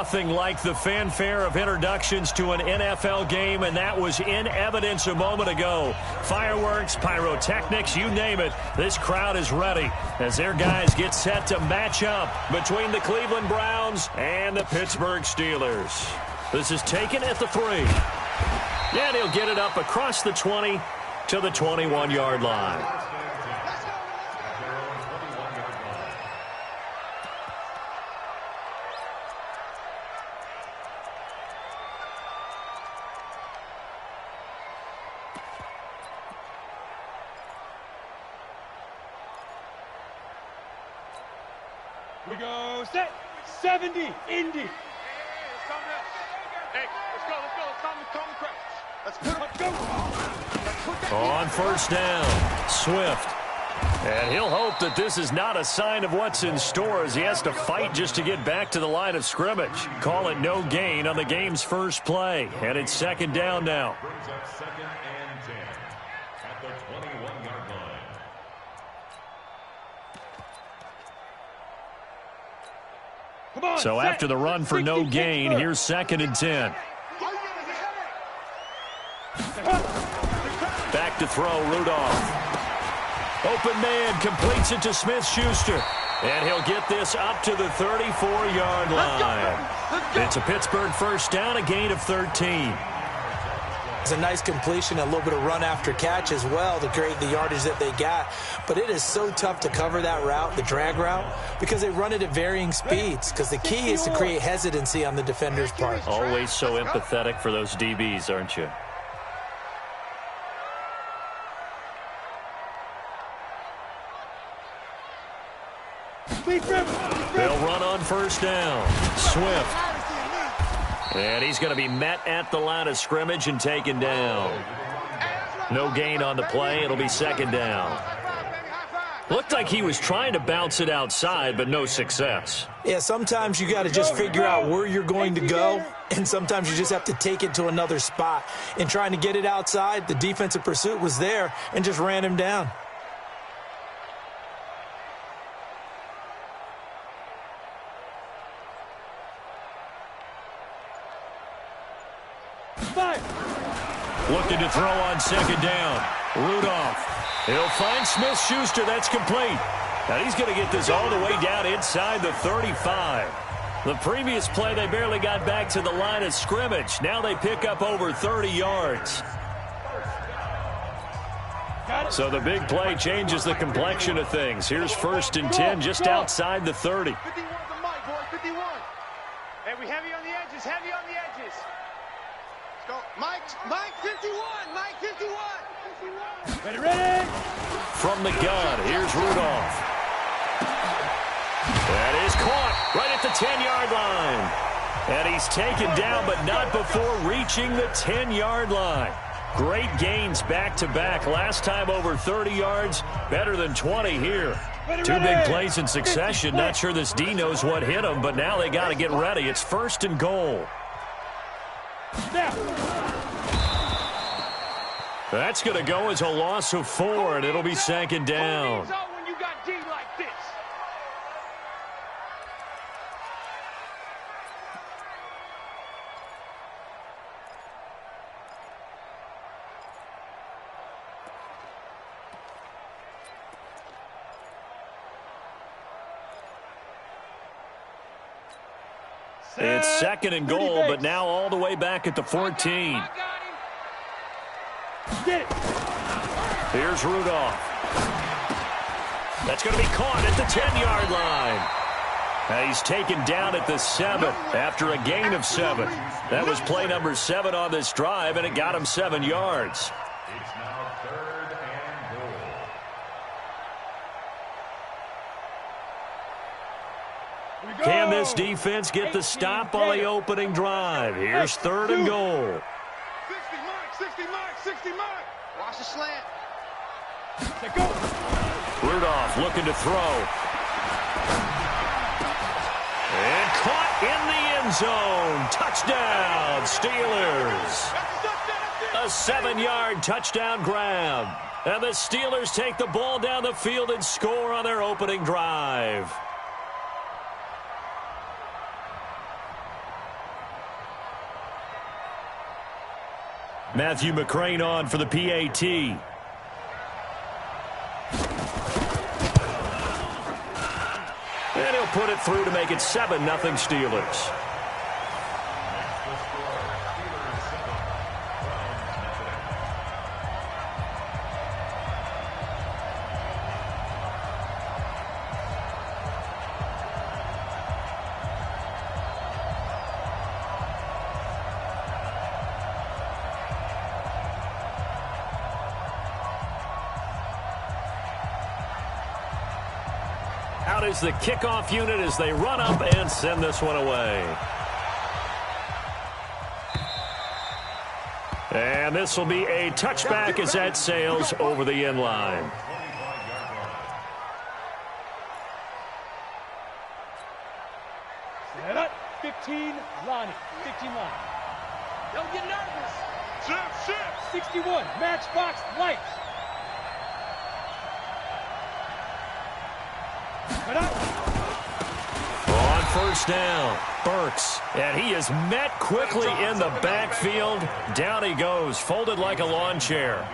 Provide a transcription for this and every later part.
Nothing like the fanfare of introductions to an NFL game, and that was in evidence a moment ago. Fireworks, pyrotechnics, you name it. This crowd is ready as their guys get set to match up between the Cleveland Browns and the Pittsburgh Steelers. This is taken at the 3. And he'll get it up across the 20 to the 21-yard line. We go set 70 Indy. Hey, let's go. Let's go. On first down, Swift. And he'll hope that this is not a sign of what's in store as he has to fight just to get back to the line of scrimmage. Call it no gain on the game's first play. And it's second down now. Brings up 2nd and 10 at the 21-yard line. Come on, So after the run for no gain, here's 2nd and 10. Back to throw, Rudolph. Open man, completes it to Smith-Schuster. And he'll get this up to the 34-yard line. It's a Pittsburgh first down, a gain of 13. It's a nice completion, a little bit of run after catch as well to create the yardage that they got. But it is so tough to cover that route, the drag route, because they run it at varying speeds. Because the key is to create hesitancy on the defender's part. Always so empathetic for those DBs, aren't you? They'll run on first down. Swift. And he's going to be met at the line of scrimmage and taken down. No gain on the play. It'll be second down. Looked like he was trying to bounce it outside, but no success. Yeah, sometimes you got to just figure out where you're going to go, and sometimes you just have to take it to another spot. In trying to get it outside, the defensive pursuit was there and just ran him down. Looking to throw on second down. Rudolph. He'll find Smith-Schuster. That's complete. Now he's going to get this all the way down inside the 35. The previous play, they barely got back to the line of scrimmage. Now they pick up over 30 yards. So the big play changes the complexion of things. Here's 1st and 10 just outside the 30. 51's the mic, boys. 51. Hey, we heavy on the edges. Heavy on the edges. Let's go. Mike 51. Mike 51. Ready. From the gun, here's Rudolph. That is caught right at the 10-yard line. And he's taken down, but not before reaching the 10-yard line. Great gains back-to-back. Last time over 30 yards, better than 20 here. Two big plays in succession. Not sure this D knows what hit him, but now they got to get ready. It's 1st and goal. That's going to go as a loss of 4, and it'll be second down. When you got D like this. It's 2nd and goal, but now all the way back at the 14. Here's Rudolph. That's going to be caught at the 10-yard line. He's taken down at the 7 after a gain of 7. That was play number 7 on this drive, and it got him 7 yards. It's now 3rd and goal. Can this defense get the stop on the opening drive? Here's 3rd and goal. 60 mark. Watch the slant. Rudolph looking to throw. And caught in the end zone. Touchdown, Steelers. A 7-yard touchdown grab. And the Steelers take the ball down the field and score on their opening drive. Matthew McCrane on for the PAT. And he'll put it through to make it 7-0 Steelers. Out is the kickoff unit as they run up and send this one away. And this will be a touchback as that sails over the end line. Set up. 15, Lonnie. 15 line. Don't get nervous. Shift. 61, matchbox lights. Set up. On first down, Burks. And he is met quickly in the backfield. Down he goes, folded like a lawn chair.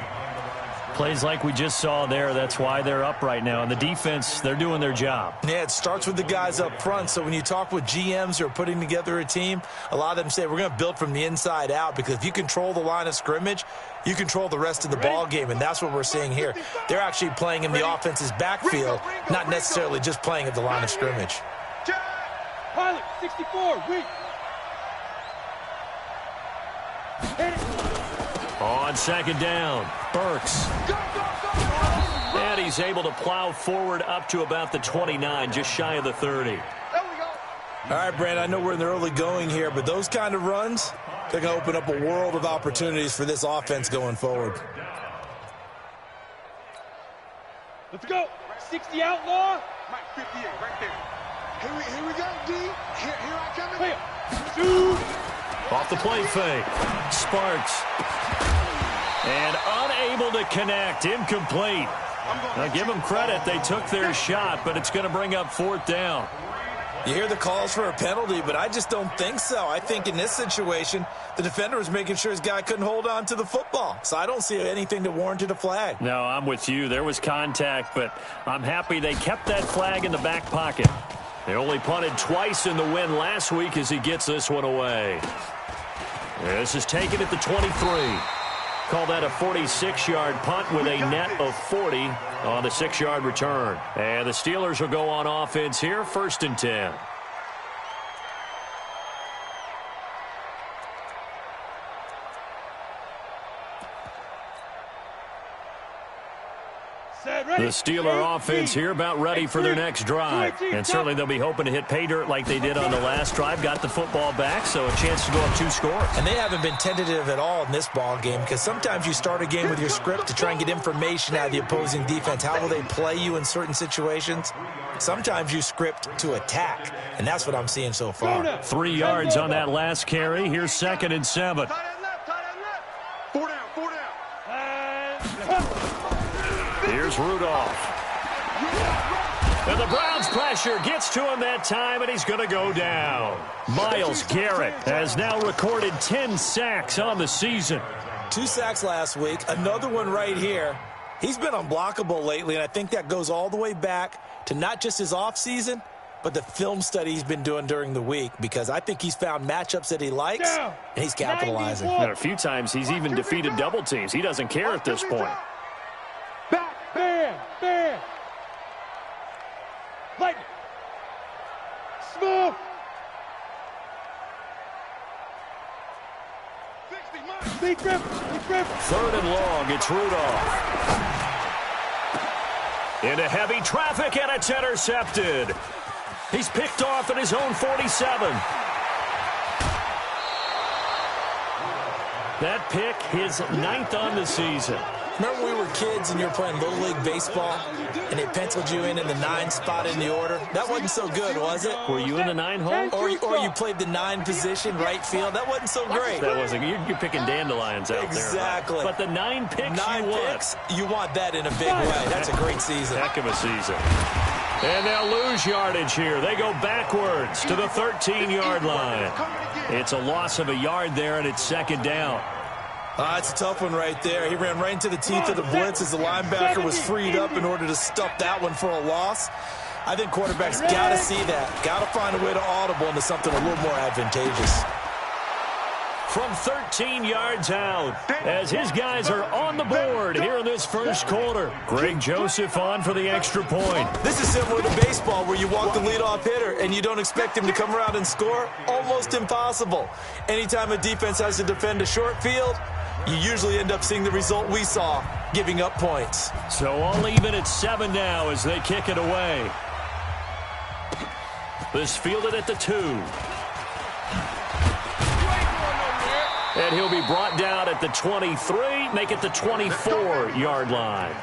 Plays like we just saw there. That's why they're up right now. And the defense, they're doing their job. Yeah, it starts with the guys up front. So when you talk with GMs who are putting together a team, a lot of them say we're going to build from the inside out, because if you control the line of scrimmage, you control the rest of the ball game, and that's what we're seeing here. They're actually playing in the offense's backfield, not necessarily just playing at the line of scrimmage. Pilot, 64, weak. Hit it. On second down, Burks. And he's able to plow forward up to about the 29, just shy of the 30. There we go. All right, Brandon, I know we're in the early going here, but those kind of runs, they're going to open up a world of opportunities for this offense going forward. Let's go. 60 outlaw. Mike, 58, right there. Here we go, D. Here I come. Clear. Shoot. Off the play fake. Sparks. And unable to connect. Incomplete. Now give them credit. They took their shot, but it's going to bring up fourth down. You hear the calls for a penalty, but I just don't think so. I think in this situation, the defender was making sure his guy couldn't hold on to the football. So I don't see anything that warranted a flag. No, I'm with you. There was contact, but I'm happy they kept that flag in the back pocket. They only punted twice in the win last week as he gets this one away. This is taken at the 23. Call that a 46-yard punt with a net of 40 on the 6-yard return. And the Steelers will go on offense here, 1st and 10. The Steeler offense here about ready for their next drive. And certainly they'll be hoping to hit pay dirt like they did on the last drive. Got the football back, so a chance to go up 2 scores. And they haven't been tentative at all in this ball game, because sometimes you start a game with your script to try and get information out of the opposing defense. How will they play you in certain situations? Sometimes you script to attack, and that's what I'm seeing so far. 3 yards on that last carry. Here's 2nd and 7. Tight end left. 4 down. Here's Rudolph. And the Browns' pressure gets to him that time, and he's going to go down. Myles Garrett has now recorded 10 sacks on the season. 2 sacks last week, another one right here. He's been unblockable lately, and I think that goes all the way back to not just his offseason, but the film study he's been doing during the week, because I think he's found matchups that he likes, and he's capitalizing. And a few times he's even defeated double teams. He doesn't care at this point. Bam. Lightning. Smooth. 60, Big grip. 3rd and long, it's Rudolph. Into heavy traffic, and it's intercepted. He's picked off at his own 47. That pick, his 9th on the season. Remember when we were kids and you were playing Little League Baseball and they penciled you in the 9 spot in the order? That wasn't so good, was it? Were you in the 9 hole? Or you played the 9 position, right field? That wasn't so great. That wasn't. You're picking dandelions out exactly. there. But the 9 picks 9 you picks, you want that in a big way. That's a great season. Heck of a season. And they'll lose yardage here. They go backwards to the 13-yard line. It's a loss of a yard there, and it's 2nd down. It's a tough one right there. He ran right into the teeth of the blitz as the linebacker was freed up in order to stuff that one for a loss. I think quarterbacks got to see that. Got to find a way to audible into something a little more advantageous. From 13 yards out, as his guys are on the board here in this first quarter. Greg Joseph on for the extra point. This is similar to baseball where you walk the leadoff hitter and you don't expect him to come around and score. Almost impossible. Anytime a defense has to defend a short field, you usually end up seeing the result we saw, giving up points. So all even at 7 now as they kick it away. This fielded at the 2. And he'll be brought down at the 23, make it the 24-yard line.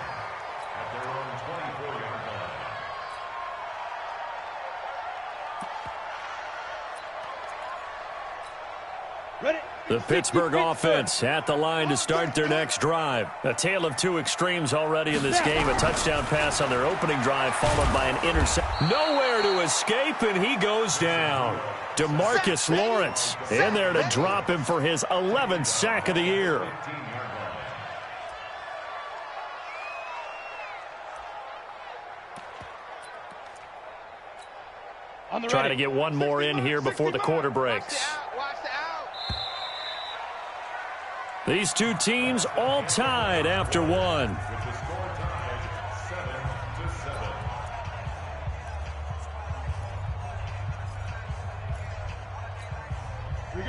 The Pittsburgh offense at the line to start their next drive. A tale of two extremes already in this game. A touchdown pass on their opening drive followed by an interception. Nowhere to escape, and he goes down. DeMarcus Lawrence in there to drop him for his 11th sack of the year. Trying to get one more in here before the quarter breaks. These two teams all tied after one.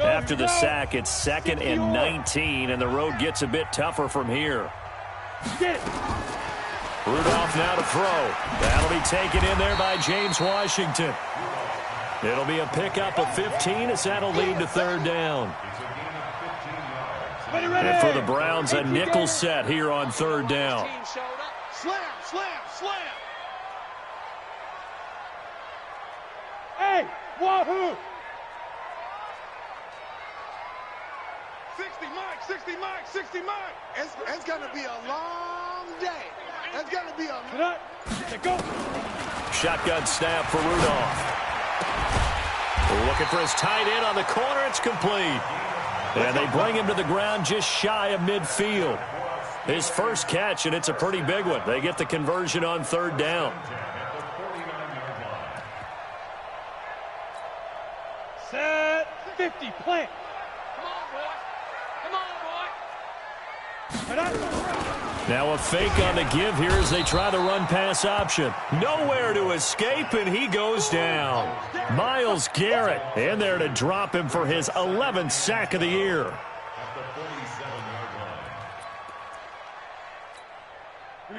After the sack, it's 2nd and 19, and the road gets a bit tougher from here. Rudolph now to throw. That'll be taken in there by James Washington. It'll be a pickup of 15 as that'll lead to 3rd down. And for the Browns, a nickel set here on 3rd down. Slam, slam, slam. Hey, wahoo! 60 Mike, 60 Mike, 60 Mike. It's going to be a long day. It's going to be a... Go. Shotgun snap for Rudolph. Looking for his tight end on the corner. It's complete. And they bring him to the ground just shy of midfield. His first catch, and it's a pretty big one. They get the conversion on 3rd down. Set 50, plant. Now a fake on the give here as they try the run-pass option. Nowhere to escape, and he goes down. Myles Garrett in there to drop him for his 11th sack of the year.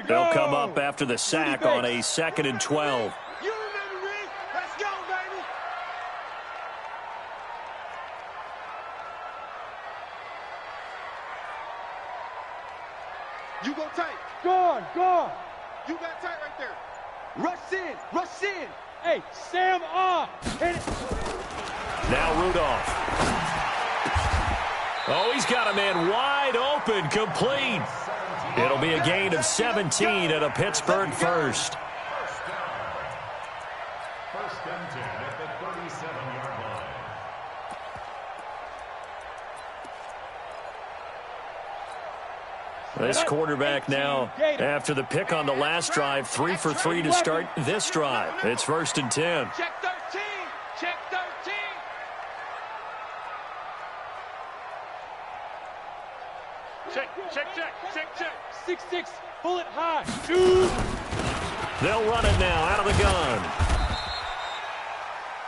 They'll come up after the sack on a 2nd and 12. You remember me? Let's go, baby. You go tight. Gone. You got tight right there. Rush in. Hey, Sam off. Hit it. Now Rudolph. Oh, he's got a man wide open, complete. It'll be a gain of 17 at a Pittsburgh first. First and 10 at the 37-yard line. This quarterback now, after the pick on the last drive, 3 for 3 to start this drive. It's 1st and 10. Check 13. Check 13. Check. 6-6, bullet high. Shoot. They'll run it now out of the gun.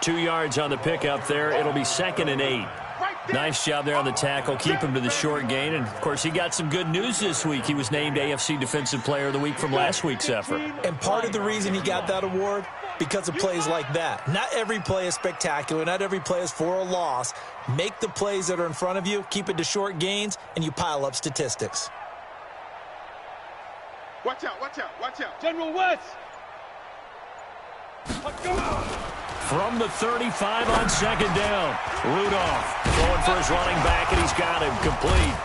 2 yards on the pickup there. It'll be 2nd and 8. Nice job there on the tackle. Keep him to the short gain. And, of course, he got some good news this week. He was named AFC Defensive Player of the Week from last week's effort. And part of the reason he got that award, because of plays like that. Not every play is spectacular. Not every play is for a loss. Make the plays that are in front of you, keep it to short gains, and you pile up statistics. Watch out. General West. From the 35 on 2nd down. Rudolph going for his running back, and he's got him complete.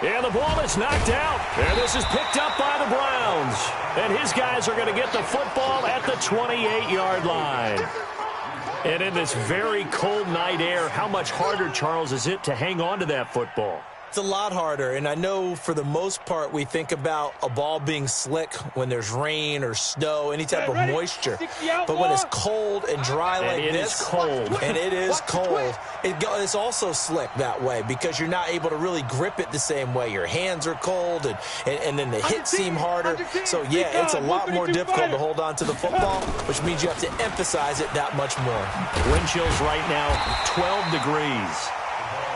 And the ball is knocked out. And this is picked up by the Browns. And his guys are going to get the football at the 28-yard line. And in this very cold night air, how much harder, Charles, is it to hang on to that football? It's a lot harder, and I know for the most part we think about a ball being slick when there's rain or snow, any type of moisture. But when it's cold and dry like this, it's also slick that way because you're not able to really grip it the same way. Your hands are cold, and then the hits seem harder. So, yeah, it's a lot more difficult to hold on to the football, which means you have to emphasize it that much more. Wind chills right now, 12 degrees.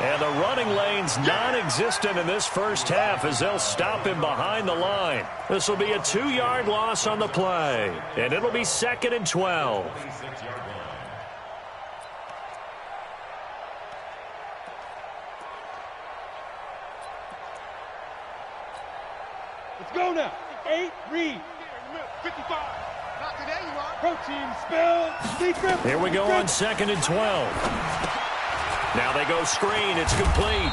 And the running lane's non-existent in this first half as they'll stop him behind the line. This will be a 2-yard loss on the play, and it'll be 2nd and 12. Let's go now. 8, read. 55. Not today, you are. Protein spill. Here we go on 2nd and 12. Now they go screen. It's complete.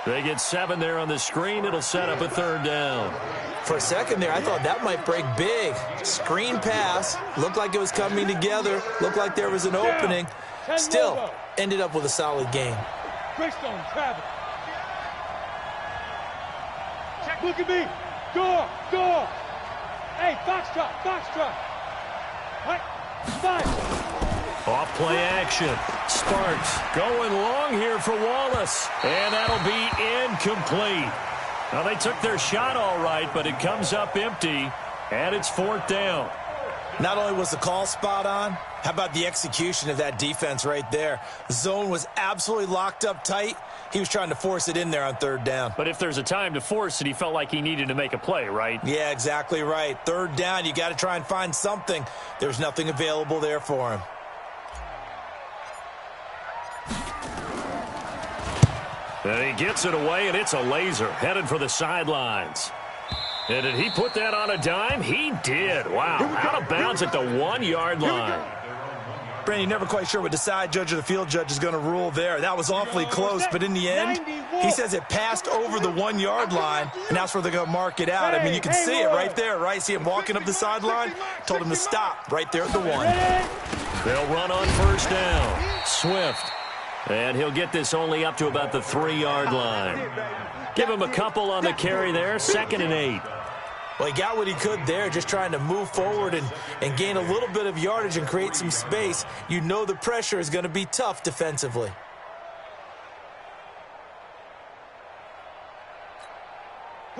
They get 7 there on the screen. It'll set up a 3rd down. For a second there, I thought that might break big. Screen pass. Looked like it was coming together. Looked like there was an opening. Still, ended up with a solid game. Greystone, Travis. Check. Look at me. Door. Hey, Foxtrot. What? 5. Off play action. Sparks going long here for Wallace. And that'll be incomplete. Now, they took their shot all right, but it comes up empty, and it's 4th down. Not only was the call spot on, how about the execution of that defense right there? The zone was absolutely locked up tight. He was trying to force it in there on 3rd down. But if there's a time to force it, he felt like he needed to make a play, right? Yeah, exactly right. 3rd down, you got to try and find something. There's nothing available there for him. And he gets it away, and it's a laser headed for the sidelines. And did he put that on a dime? He did. Wow, out of bounds at the 1-yard line. Brandon, you're never quite sure what the side judge or the field judge is going to rule there. That was awfully close, but in the end, he says it passed over the 1-yard line, and that's where they're going to mark it out. I mean, you can see it right there, right? See him walking up the sideline? Told him to stop right there at the 1. They'll run on 1st down. Swift. And he'll get this only up to about the 3-yard line. Give him a couple on the carry there, 2nd and 8. Well, he got what he could there, just trying to move forward and gain a little bit of yardage and create some space. You know the pressure is going to be tough defensively.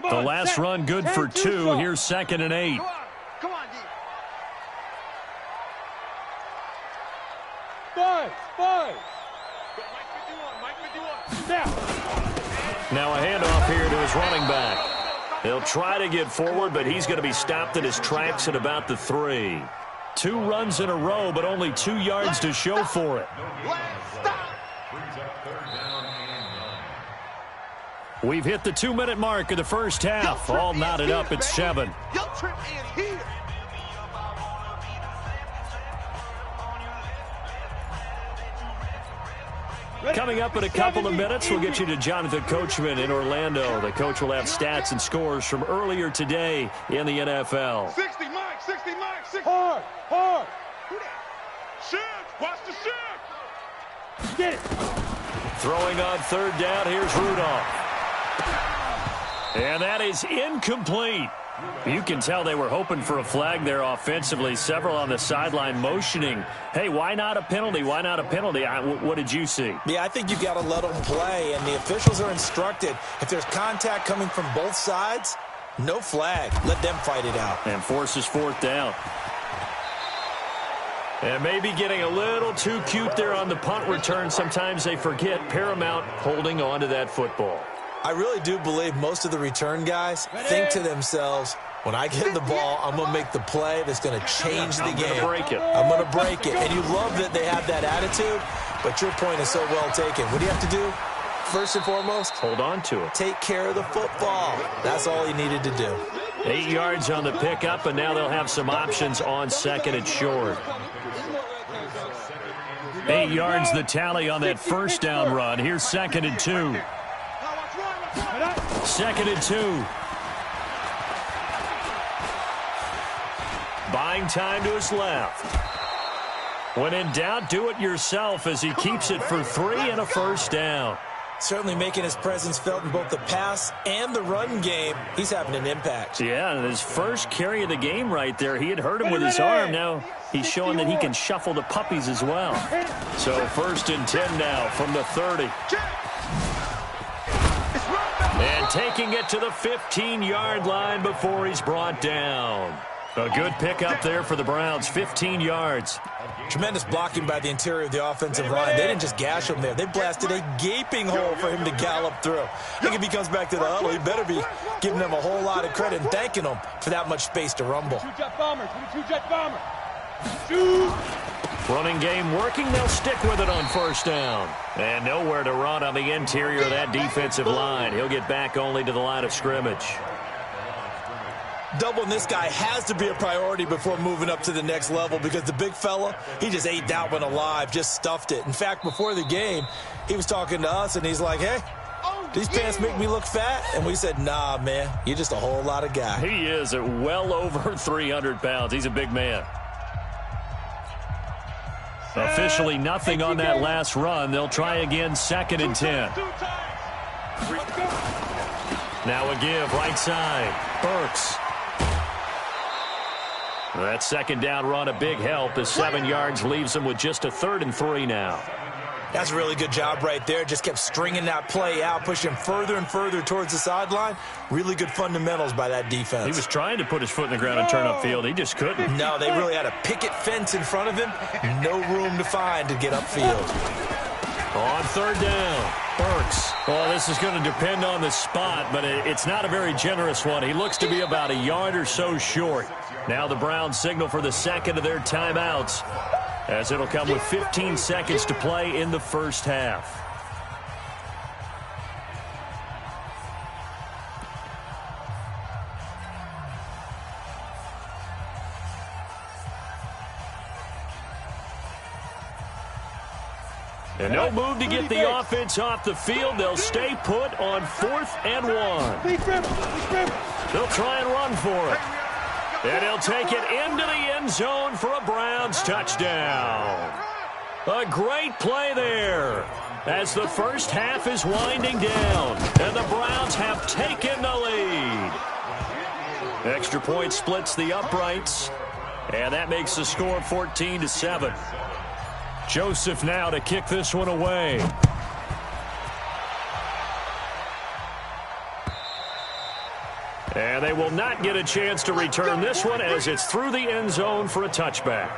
The last run good for 2. Here's 2nd and 8. Come on, D. 5. Now a handoff here to his running back. He'll try to get forward, but he's going to be stopped in his tracks at about the 3. 2 runs in a row, but only 2 yards to show for it. We've hit the 2-minute mark of the first half. All knotted up at 7. Coming up in a couple of minutes, we'll get you to Jonathan Coachman in Orlando. The coach will have stats and scores from earlier today in the NFL. 60, Mike, 60, Mike, 60. Hard. Shift, watch the shift. Get it. Throwing on 3rd down, here's Rudolph. And that is incomplete. You can tell they were hoping for a flag there offensively. Several on the sideline motioning. Hey, why not a penalty? Why not a penalty? What did you see? Yeah, I think you've got to let them play, and the officials are instructed. If there's contact coming from both sides, no flag. Let them fight it out. And forces 4th down. And maybe getting a little too cute there on the punt return. Sometimes they forget Paramount holding on to that football. I really do believe most of the return guys think to themselves, when I get the ball, I'm going to make the play that's going to change the game. I'm going to break it. I'm going to break it. And you love that they have that attitude, but your point is so well taken. What do you have to do? First and foremost, hold on to it. Take care of the football. That's all he needed to do. 8 yards on the pickup, and now they'll have some options on 2nd and short. 8 yards the tally on that 1st down run. Here's 2nd and 2. 2nd and 2. Buying time to his left. When in doubt, do it yourself as he keeps it for 3 and a 1st down. Certainly making his presence felt in both the pass and the run game. He's having an impact. Yeah, and his first carry of the game right there, he had hurt him with his arm. Now he's showing that he can shuffle the puppies as well. So 1st and 10 now from the 30. And taking it to the 15-yard line before he's brought down. A good pickup there for the Browns, 15 yards. Tremendous blocking by the interior of the offensive line. They didn't just gash him there. They blasted a gaping hole for him to gallop through. I think if he comes back to the huddle, he better be giving them a whole lot of credit and thanking them for that much space to rumble. 22-jet bomber, 22-jet bomber. Shoot! Running game working. They'll stick with it on 1st down. And nowhere to run on the interior of that defensive line. He'll get back only to the line of scrimmage. Doubling this guy has to be a priority before moving up to the next level because the big fella, he just ate that one alive, just stuffed it. In fact, before the game, he was talking to us, and he's like, hey, these pants make me look fat? And we said, nah, man, you're just a whole lot of guy. He is at well over 300 pounds. He's a big man. Officially nothing on that last run. They'll try again, 2nd and 10. Now a give, right side. Burks. That 2nd down run, a big help as 7 yards leaves them with just a 3rd and 3 now. That's a really good job right there. Just kept stringing that play out, pushing him further and further towards the sideline. Really good fundamentals by that defense. He was trying to put his foot in the ground and turn upfield. He just couldn't. No, they really had a picket fence in front of him. No room to find to get upfield. On 3rd down, Burks. Well, this is going to depend on the spot, but it's not a very generous one. He looks to be about a yard or so short. Now the Browns signal for the 2nd of their timeouts, as it'll come with 15 seconds to play in the 1st half. And no move to get the offense off the field. They'll stay put on 4th and 1. They'll try and run for it. And he'll take it into the end zone for a Browns touchdown. A great play there as the 1st half is winding down. And the Browns have taken the lead. Extra point splits the uprights. And that makes the score 14-7. Joseph now to kick this one away. And they will not get a chance to return this one as it's through the end zone for a touchback.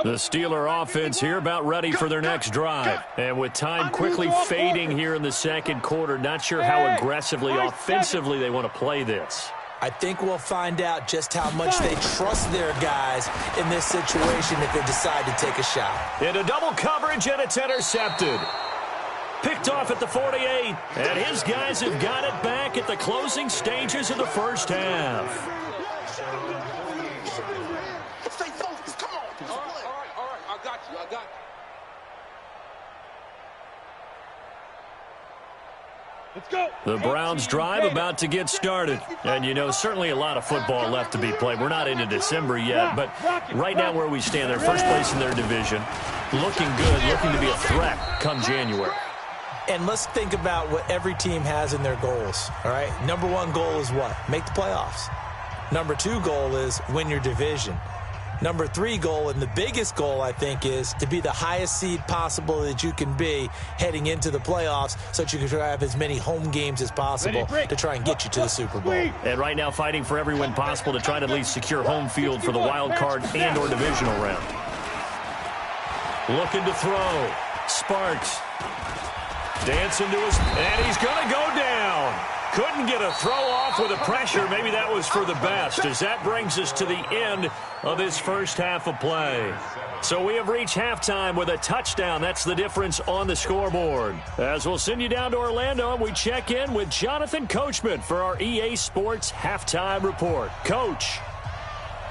The Steeler offense here about ready for their next drive. And with time quickly fading here in the 2nd quarter, not sure how aggressively, offensively they want to play this. I think we'll find out just how much they trust their guys in this situation if they decide to take a shot. Into double coverage, and it's intercepted. Picked off at the 48, and his guys have got it back at the closing stages of the 1st half. Stay focused. Come on. All right. I got you. Let's go. The Browns drive about to get started. And, you know, certainly a lot of football left to be played. We're not into December yet, but right now where we stand, they're 1st place in their division. Looking good, looking to be a threat come January. And let's think about what every team has in their goals, all right? Number 1 goal is what? Make the playoffs. Number 2 goal is win your division. Number 3 goal, and the biggest goal, I think, is to be the highest seed possible that you can be heading into the playoffs so that you can have as many home games as possible to try and get you to the Super Bowl. And right now fighting for every win possible to try to at least secure home field for the wild card and or divisional round. Looking to throw. Sparks. Dancing to his, and he's going to go down. Couldn't get a throw off with the pressure. Maybe that was for the best, as that brings us to the end of this 1st half of play. So we have reached halftime with a touchdown. That's the difference on the scoreboard. As we'll send you down to Orlando, and we check in with Jonathan Coachman for our EA Sports Halftime Report. Coach,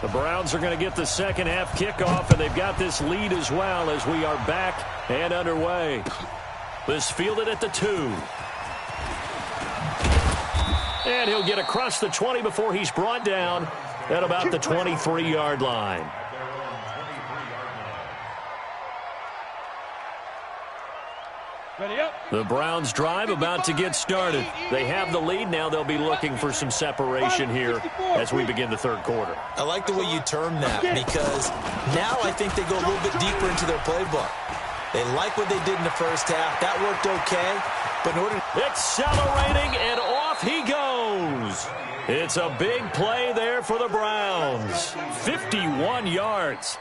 the Browns are going to get the 2nd half kickoff, and they've got this lead as well as we are back and underway. This fielded at the 2. And he'll get across the 20 before he's brought down at about the 23-yard line. Ready up. The Browns drive about to get started. They have the lead. Now they'll be looking for some separation here as we begin the third quarter. I like the way you term that, because now I think they go a little bit deeper into their playbook. They like what they did in the first half. That worked okay. But in order accelerating, and off he goes. It's a big play there for the Browns. 51 yards.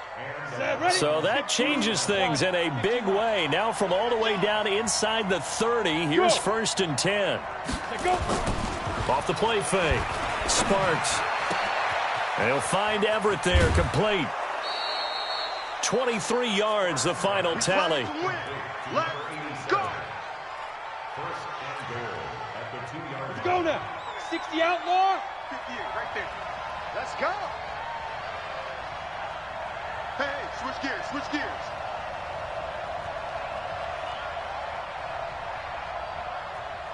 So that changes things in a big way. Now from all the way down inside the 30, here's 1st and 10. Off the play fake. Sparks. And he'll find Everett there, complete. 23 yards, the final tally. Let's go. Let's go now. 60 outlaw. 58 right there. Let's go. Hey, switch gears, switch gears.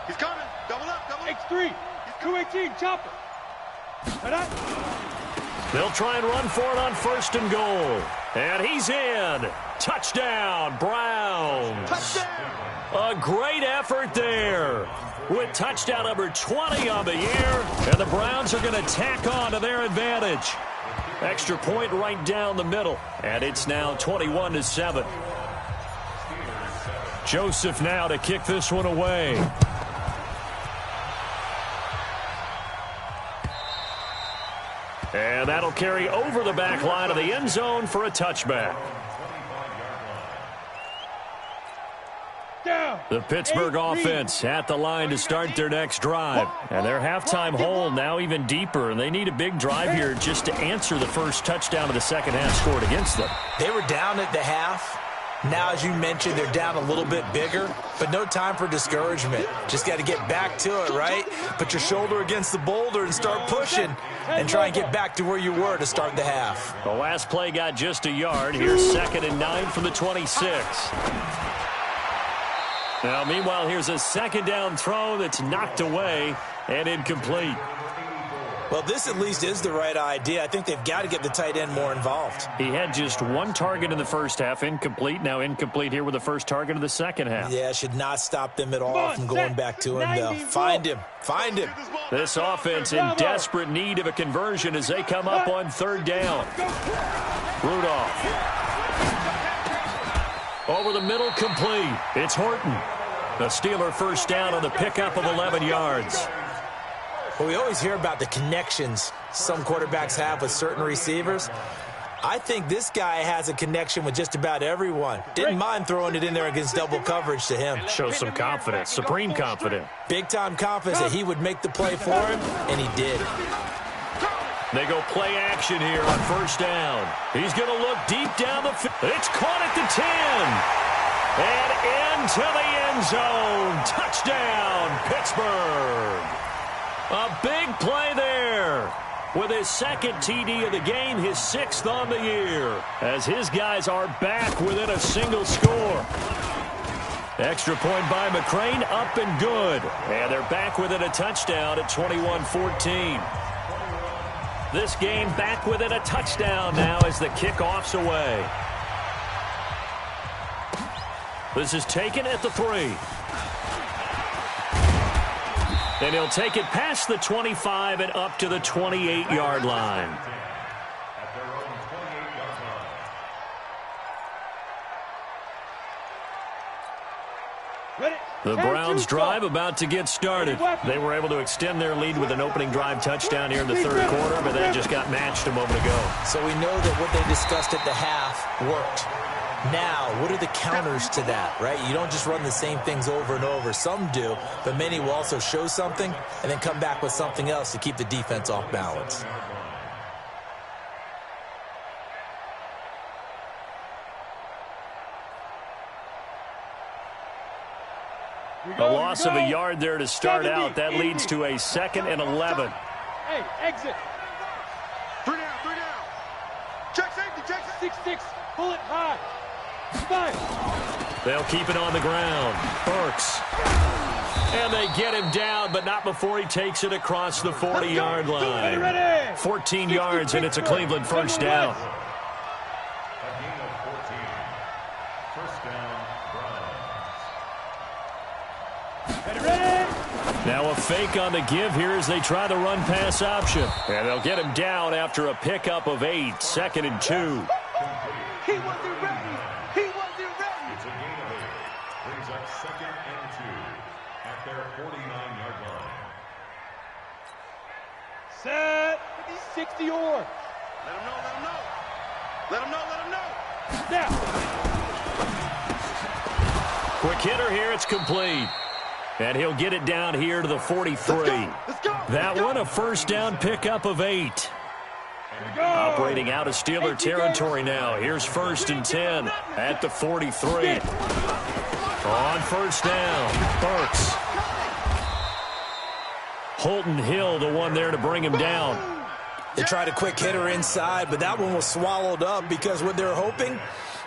He's coming. Double up, double up. X3. 218, chopper. Right up. They'll try and run for it on 1st and goal. And he's in. Touchdown, Browns. Touchdown. A great effort there. With touchdown number 20 on the year. And the Browns are going to tack on to their advantage. Extra point right down the middle. And it's now 21-7. Joseph now to kick this one away. And that'll carry over the back line of the end zone for a touchback. The Pittsburgh offense at the line to start their next drive. And their halftime hole now even deeper. And they need a big drive here just to answer the first touchdown of the second half scored against them. they were down at the half. Now, as you mentioned, they're down a little bit bigger, but no time for discouragement. Just got to get back to it, right? Put your shoulder against the boulder and start pushing and try and get back to where you were to start the half. The last play got just a yard. Here's 2nd and 9 from the 26. Now, meanwhile, here's a second down throw that's knocked away and incomplete. Well, this at least is the right idea. I think they've got to get the tight end more involved. He had just one target in the first half, incomplete. Now incomplete here with the first target of the second half. Yeah, should not stop them at all from going back to him, though. Find him. Find him. This offense in desperate need of a conversion as they come up on 3rd down. Rudolph. Over the middle, complete. It's Horton. The Steeler first down on the pickup of 11 yards. Well, we always hear about the connections some quarterbacks have with certain receivers. I think this guy has a connection with just about everyone. Didn't mind throwing it in there against double coverage to him. Shows some confidence, supreme confidence. Big-time confidence that he would make the play for him, and he did. They go play action here on 1st down. He's going to look deep down the field. It's caught at the 10. And into the end zone. Touchdown, Pittsburgh. A big play there. With his 2nd TD of the game, his 6th on the year. As his guys are back within a single score. Extra point by McCrane, up and good. And they're back within a touchdown at 21-14. This game back within a touchdown now as the kickoff's away. This is taken at the 3. And he'll take it past the 25 and up to the 28-yard line. The Browns drive about to get started. They were able to extend their lead with an opening drive touchdown here in the 3rd quarter, but that just got matched a moment ago. So we know that what they discussed at the half worked. Now, what are the counters to that, right? You don't just run the same things over and over. Some do, but many will also show something and then come back with something else to keep the defense off balance. A loss of a yard there to start out. That leads to a 2nd and 11. Hey, exit. 3 down, 3 down. Check safety, check safety. 6-6, pull it high. 5. They'll keep it on the ground. Burks. And they get him down, but not before he takes it across the 40-yard line. 14 yards, and it's a Cleveland first down. A gain of 14. First down, Browns. Now a fake on the give here as they try the run-pass option. And they'll get him down after a pickup of 8, 2nd and 2. He wasn't ready. He wasn't ready. It's a gain of 8. Brings up 2nd and 2 at their 49-yard line. Set. 60 or. Let him know, let him know. Let him know, let him know. Now. Quick hitter here, it's complete. And he'll get it down here to the 43. Let's go. That one a first down pickup of 8. Operating out of Steeler territory now. Here's 1st and 10 at the 43. On first down, Burks. Holton Hill, the one there to bring him down. They tried a quick hitter inside, but that one was swallowed up because what they're hoping,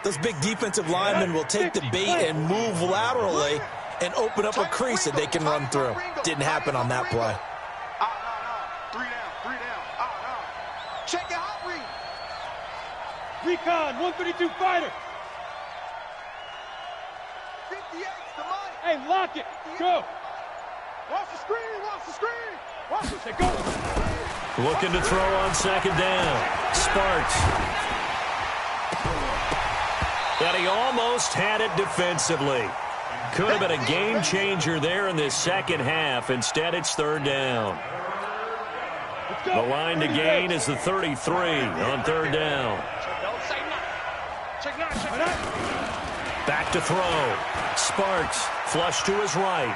those big defensive linemen will take the bait and move laterally and open up a crease that they can run through. Didn't happen on that play. No. 3 down. No. Check it out, read. Recon, 132 fighter. 58's the money. Hey, lock it. Go. Watch the screen. Watch the Hey, go. Looking to throw on 2nd down. Sparks. And he almost had it defensively. Could have been a game changer there in this second half. Instead, it's 3rd down. The line to gain is the 33 on 3rd down. Back to throw. Sparks, flush to his right.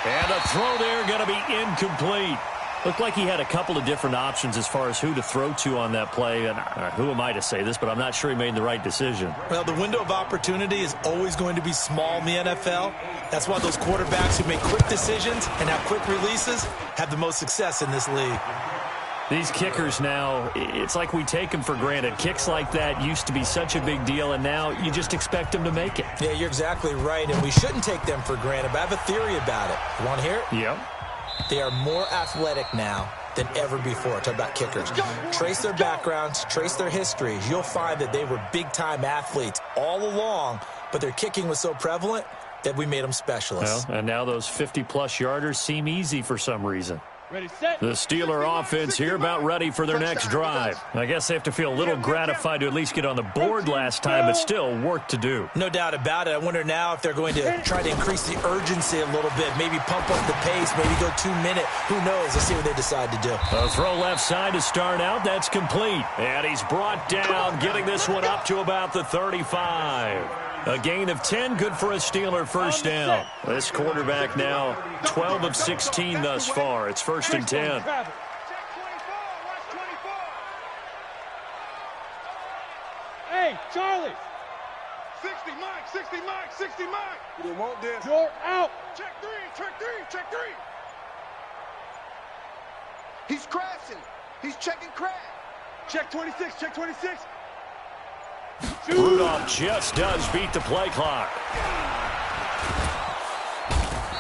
And a throw there going to be incomplete. Looked like he had a couple of different options as far as who to throw to on that play. And who am I to say this, but I'm not sure he made the right decision. Well, the window of opportunity is always going to be small in the NFL. That's why those quarterbacks who make quick decisions and have quick releases have the most success in this league. These kickers now, it's like we take them for granted. Kicks like that used to be such a big deal, and now you just expect them to make it. Yeah, you're exactly right, and we shouldn't take them for granted, but I have a theory about it. You want to hear it? Yep. They are more athletic now than ever before. Talk about kickers. Trace their backgrounds, trace their histories. You'll find that they were big-time athletes all along, but their kicking was so prevalent that we made them specialists. Well, and now those 50-plus yarders seem easy for some reason. Ready, set. The Steeler offense here about ready for their next drive. I guess they have to feel a little gratified to at least get on the board last time, but still work to do. No doubt about it. I wonder now if they're going to try to increase the urgency a little bit, maybe pump up the pace, maybe go 2-minute. Who knows? Let's see what they decide to do. A throw left side to start out. That's complete. And he's brought down, getting this one up to about the 35. A gain of 10, good for a Steeler first down. This quarterback now 12 of 16 thus far. It's 1st and 10. Check 24. Watch 24. Hey, Charlie. 60 Mike. 60 Mike. You didn't want this. You're out. Check 3. He's crashing. He's checking crash. Check 26. Rudolph just does beat the play clock.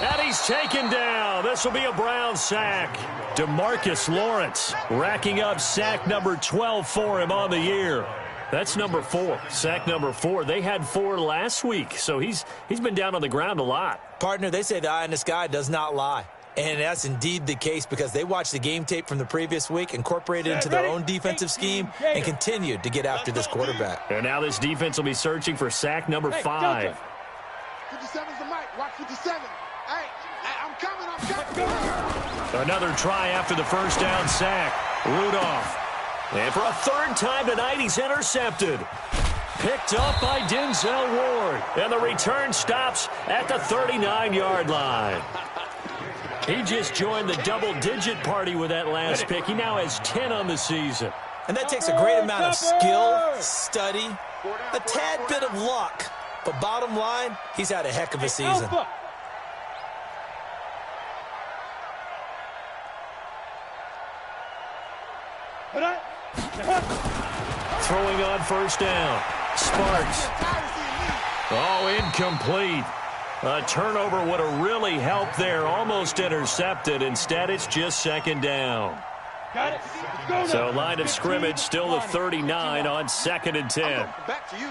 And he's taken down. This will be a Brown sack. DeMarcus Lawrence racking up sack number 12 for him on the year. That's number 4. Sack number 4. They had 4 last week, so he's been down on the ground a lot. Partner, they say the eye in the sky does not lie. And that's indeed the case because they watched the game tape from the previous week, incorporated it into their own defensive scheme, and continued to get after this quarterback. And now this defense will be searching for sack number 5. 57's the Mike. Watch 57. Hey, I'm coming. Another try after the first down sack. Rudolph. And for a 3rd time tonight, he's intercepted. Picked up by Denzel Ward. And the return stops at the 39-yard line. He just joined the double-digit party with that last pick. He now has 10 on the season. And that takes a great amount of skill, study, a tad bit of luck. But bottom line, he's had a heck of a season. Throwing on first down. Sparks. Oh, incomplete. A turnover would have really helped there. Almost intercepted. Instead, it's just second down. Got it. Go So now. line of scrimmage still the 39 on 2nd and 10. Back to you.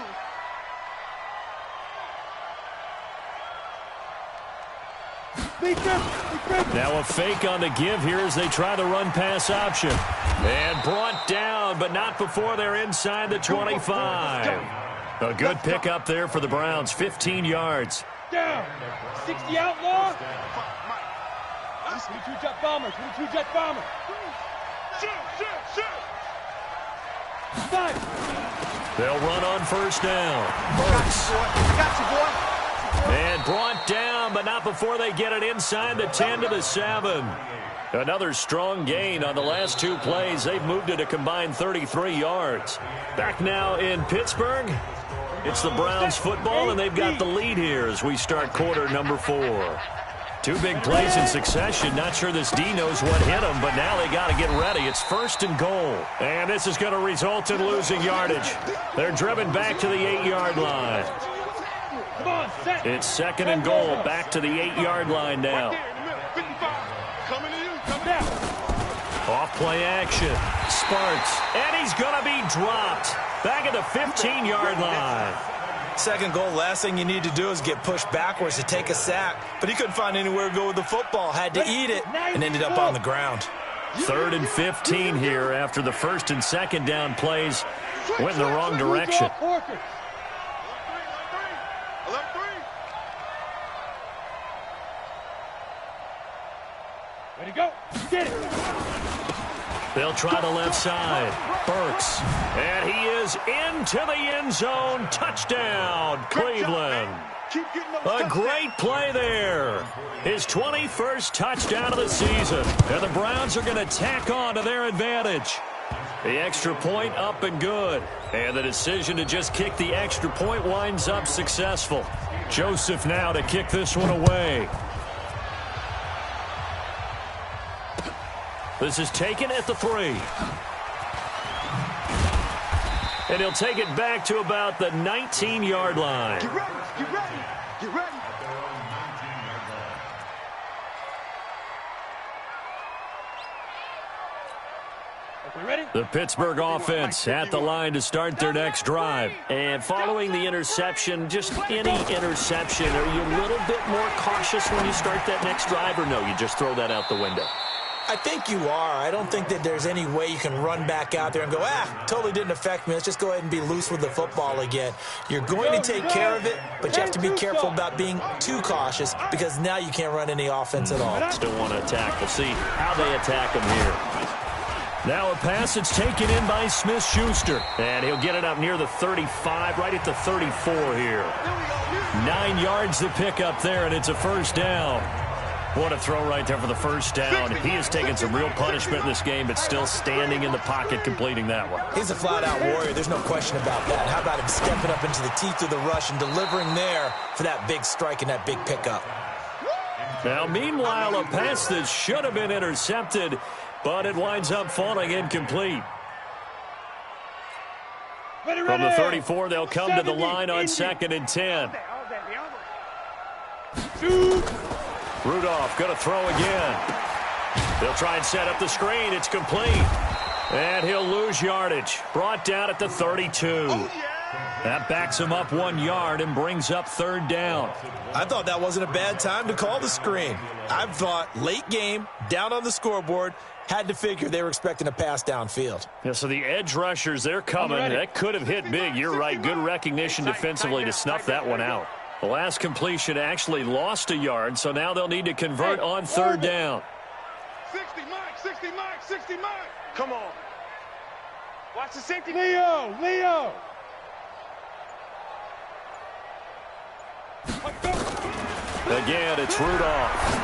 Now a fake on the give here as they try the run-pass option. And brought down, but not before they're inside the 25. A good pickup there for the Browns, 15 yards. Down. 60 outlaw. 22 jet bomber. 22 jet bomber. Shoot. 5. They'll run on first down. Burks. Got you, boy. And brought down, but not before they get it inside the 10 to the 7. Another strong gain on the last 2 plays. They've moved it a combined 33 yards. Back now in Pittsburgh. It's the Browns football, and they've got the lead here as we start quarter number 4. 2 big plays in succession. Not sure this D knows what hit them, but now they got to get ready. It's 1st and goal. And this is going to result in losing yardage. They're driven back to the 8-yard line. Come on, set. It's 2nd and goal. Back to the 8-yard line now. Coming to you. Come down. Off play action. Sparks. And he's going to be dropped. Back at the 15-yard line. 2nd goal, last thing you need to do is get pushed backwards to take a sack. But he couldn't find anywhere to go with the football. Had to eat it and ended up on the ground. 3rd and 15 here after the 1st and 2nd down plays went in the wrong direction. Ready to go. Get it. They'll try the left side. Burks. And he is into the end zone. Touchdown, Cleveland. A great play there. His 21st touchdown of the season. And the Browns are going to tack on to their advantage. The extra point up and good. And the decision to just kick the extra point winds up successful. Joseph now to kick this one away. This is taken at the 3. And he'll take it back to about the 19-yard line. Get ready. Get ready. Get ready. Okay, ready? The Pittsburgh offense at the line to start their next drive. And following the interception, just any interception, are you a little bit more cautious when you start that next drive, or no, you just throw that out the window? I think you are. I don't think that there's any way you can run back out there and go, totally didn't affect me. Let's just go ahead and be loose with the football again. You're going to take care of it, but you have to be careful about being too cautious because now you can't run any offense at all. Still want to attack. We'll see how they attack him here. Now a pass that's taken in by Smith-Schuster. And he'll get it up near the 35, right at the 34 here. 9 yards to pick up there, and it's a first down. What a throw right there for the first down. He has taken some real punishment in this game, but still standing in the pocket completing that one. He's a flat-out warrior. There's no question about that. How about him stepping up into the teeth of the rush and delivering there for that big strike and that big pickup? Now, meanwhile, a pass that should have been intercepted, but it winds up falling incomplete. From the 34, they'll come to the line on 2nd and 10. Rudolph going to throw again. They'll try and set up the screen. It's complete. And he'll lose yardage. Brought down at the 32. That backs him up 1 yard and brings up 3rd down. I thought that wasn't a bad time to call the screen. I thought late game, down on the scoreboard, had to figure they were expecting a pass downfield. Yeah, so the edge rushers, they're coming. That could have hit big. You're right. Good recognition defensively to snuff that one out. The last completion actually lost a yard, so now they'll need to convert on 3rd down. 60 Mike, 60 Mike, 60 Mike. Come on. Watch the safety. Leo. Again, it's Rudolph.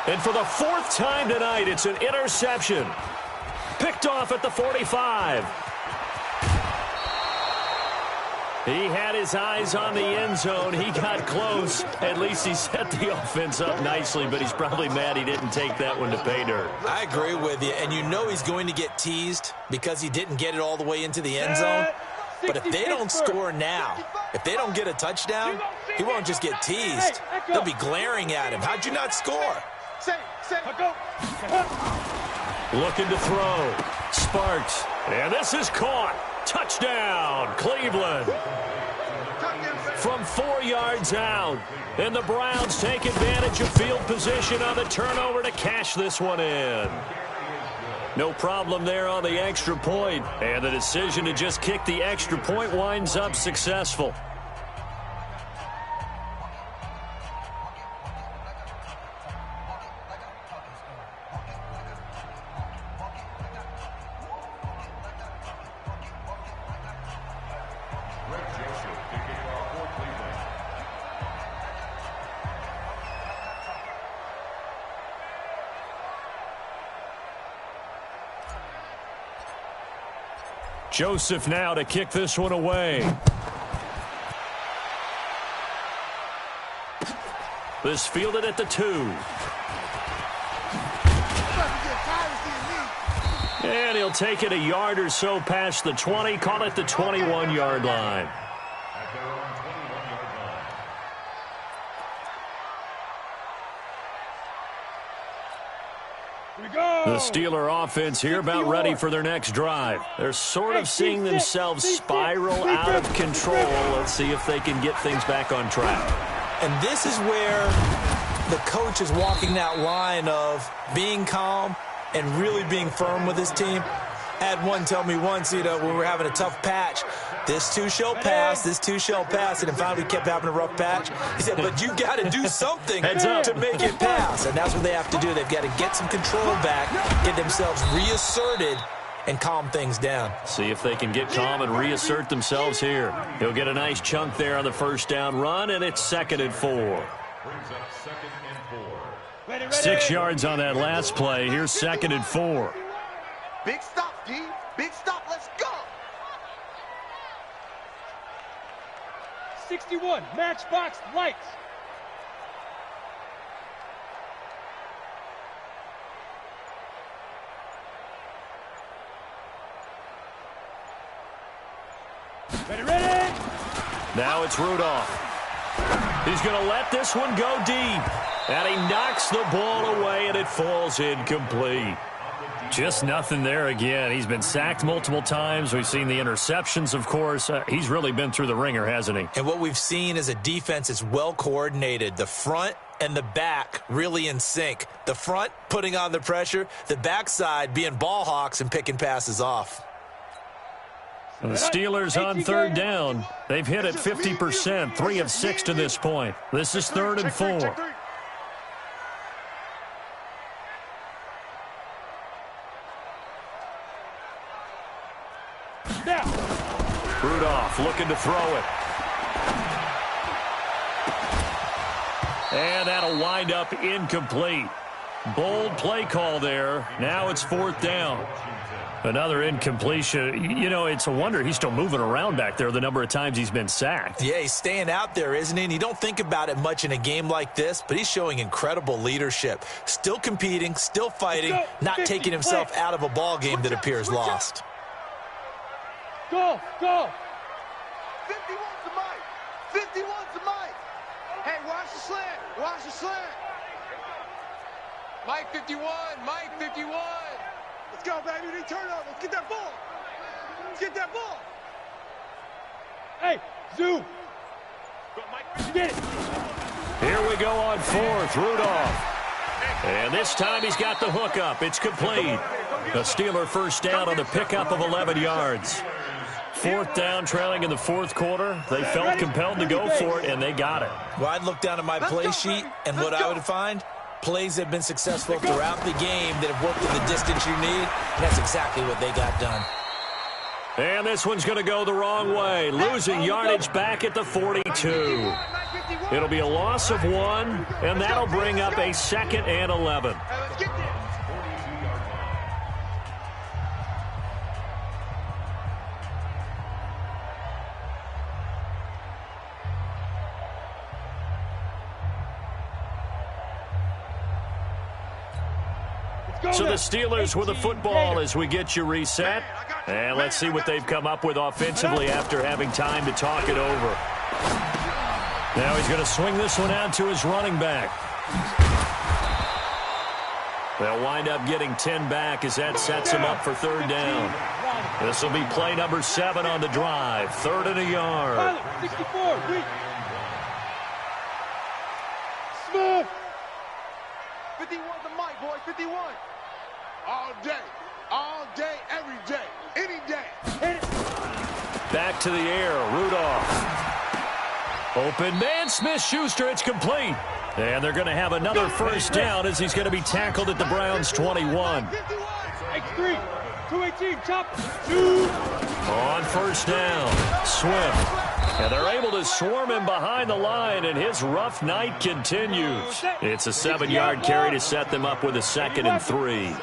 And for the 4th time tonight, it's an interception. Picked off at the 45. He had his eyes on the end zone. He got close. At least he set the offense up nicely, but he's probably mad he didn't take that one to pay dirt. I agree with you, and you know he's going to get teased because he didn't get it all the way into the end zone. But if they don't score now, if they don't get a touchdown, he won't just get teased. They'll be glaring at him. How'd you not score? Looking to throw. Sparks. And this is caught. Touchdown, Cleveland. From 4 yards out. And the Browns take advantage of field position on the turnover to cash this one in. No problem there on the extra point. And the decision to just kick the extra point winds up successful. Joseph now to kick this one away. This fielded at the 2. And he'll take it a yard or so past the 20, call it the 21-yard line. The Steeler offense here about ready for their next drive. They're sort of seeing themselves spiral out of control. Let's see if they can get things back on track. And this is where the coach is walking that line of being calm and really being firm with his team. I had one tell me once, when we were having a tough patch, this too shall pass, this too shall pass, and then finally we kept having a rough patch. He said, but you got to do something to make it pass, and that's what they have to do. They've got to get some control back, get themselves reasserted, and calm things down. See if they can get calm and reassert themselves here. He'll get a nice chunk there on the first down run, and it's 2nd and 4. Brings up 2nd and 4. 6 yards on that last play. Here's 2nd and 4. Big stop, D. Big stop. Let's go. 61, matchbox lights. Ready. Now it's Rudolph. He's going to let this one go deep. And he knocks the ball away, and it falls incomplete. Just nothing there again. He's been sacked multiple times. We've seen the interceptions, of course. He's really been through the ringer, hasn't he? And what we've seen is a defense that's well coordinated. The front and the back really in sync. The front putting on the pressure, the backside being ball hawks and picking passes off. And the Steelers on 3rd down. They've hit it 50%, 3 of 6 to this point. This is 3rd and 4. Rudolph looking to throw it. And that'll wind up incomplete. Bold play call there. Now it's 4th down. Another incompletion. It's a wonder he's still moving around back there the number of times he's been sacked. Yeah, he's staying out there, isn't he? And you don't think about it much in a game like this, but he's showing incredible leadership. Still competing, still fighting, not taking himself out of a ball game that appears lost. Go. 51's the mic. 51's the mic. Hey, watch the slant. Watch the slant. Mike 51. Mike 51. Let's go, baby. We need turnover. Let's get that ball. Let's get that ball. Hey, zoom. Get it. Here we go on 4th. Rudolph. And this time he's got the hookup. It's complete. A Steeler first down on the pickup of 11 yards. 4th down, trailing in the 4th quarter. They felt compelled to go for it, and they got it. Well, I'd look down at my play sheet, and what I would find, plays that have been successful throughout the game that have worked in the distance you need, and that's exactly what they got done. And this one's going to go the wrong way, losing yardage back at the 42. It'll be a loss of 1, and that'll bring up a 2nd and 11. So the Steelers with the football as we get you reset. And let's see what they've come up with offensively after having time to talk it over. Now he's going to swing this one out to his running back. They'll wind up getting 10 back as that sets him up for third down. This will be play number 7 on the drive. 3rd and a yard. 64, Smith. 51 to Mike, boys, 51. All day, every day, any day. Hit it. Back to the air, Rudolph. Open man, Smith-Schuster, it's complete. And they're going to have another first down as he's going to be tackled at the Browns' 21. X3, 218, chop, 2. On first down, Swift. And they're able to swarm him behind the line, and his rough night continues. It's a 7-yard carry to set them up with a 2nd and 3.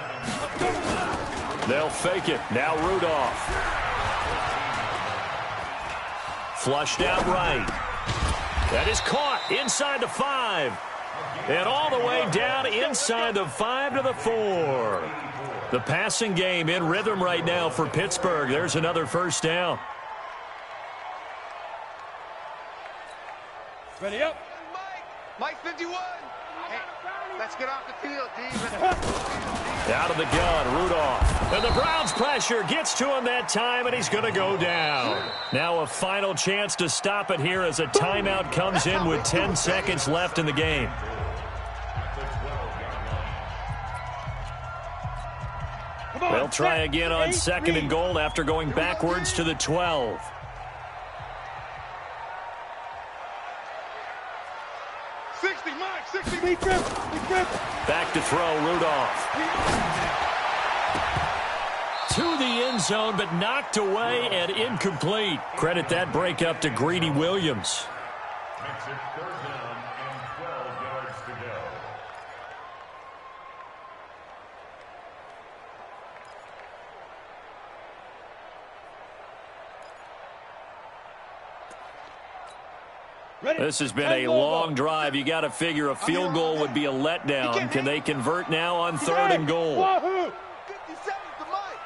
They'll fake it. Now Rudolph. Flushed out right. That is caught inside the 5. And all the way down inside the 5 to the 4. The passing game in rhythm right now for Pittsburgh. There's another first down. Ready up. Mike 51. Hey, let's get off the field, D. Out of the gun, Rudolph. And the Browns pressure gets to him that time, and he's going to go down. Now a final chance to stop it here as a timeout comes in with 10 seconds left in the game. They'll try again on 2nd and goal after going backwards to the 12. Back to throw, Rudolph. To the end zone, but knocked away and incomplete. Credit that breakup to Greedy Williams. Makes it 3rd down and 12 yards to go. This has been a long drive. You got to figure a field goal would be a letdown. Can they convert now on 3rd and goal? 57 to Mike.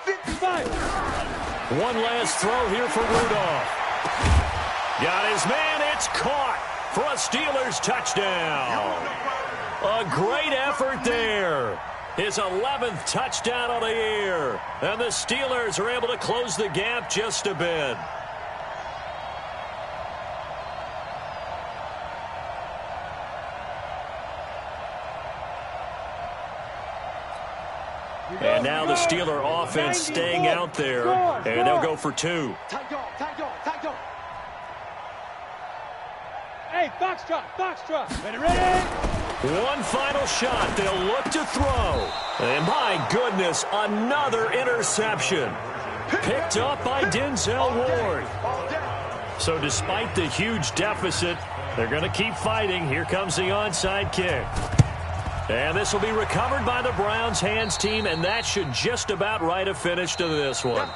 55. One last throw here for Rudolph. Got his man. It's caught for a Steelers touchdown. A great effort there. His 11th touchdown on the year. And the Steelers are able to close the gap just a bit. And now the Steeler offense staying out there, and they'll go for 2. Tight dog. Hey, box drop. Ready. One final shot. They'll look to throw. And my goodness, another interception. Picked up by Denzel Ward. So despite the huge deficit, they're going to keep fighting. Here comes the onside kick. And this will be recovered by the Browns hands team, and that should just about write a finish to this one.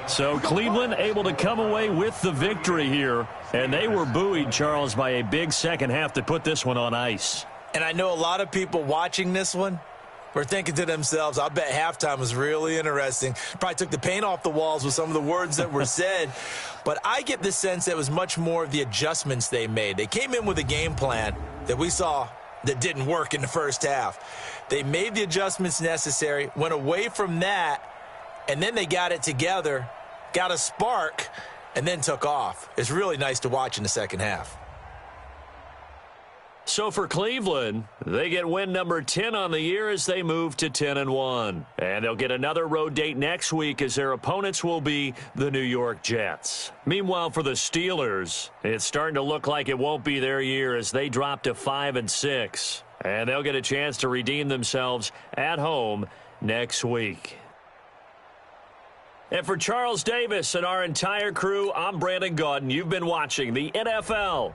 So Cleveland able to come away with the victory here, and they were buoyed, Charles, by a big second half to put this one on ice. And I know a lot of people watching this one were thinking to themselves, I bet halftime was really interesting. Probably took the paint off the walls with some of the words that were said. But I get the sense that it was much more of the adjustments they made. They came in with a game plan that we saw that didn't work in the first half. They made the adjustments necessary, went away from that, and then they got it together, got a spark, and then took off. It's really nice to watch in the second half. So for Cleveland, they get win number 10 on the year as they move to 10-1. And they'll get another road date next week as their opponents will be the New York Jets. Meanwhile, for the Steelers, it's starting to look like it won't be their year as they drop to 5-6. And they'll get a chance to redeem themselves at home next week. And for Charles Davis and our entire crew, I'm Brandon Gaudin. You've been watching the NFL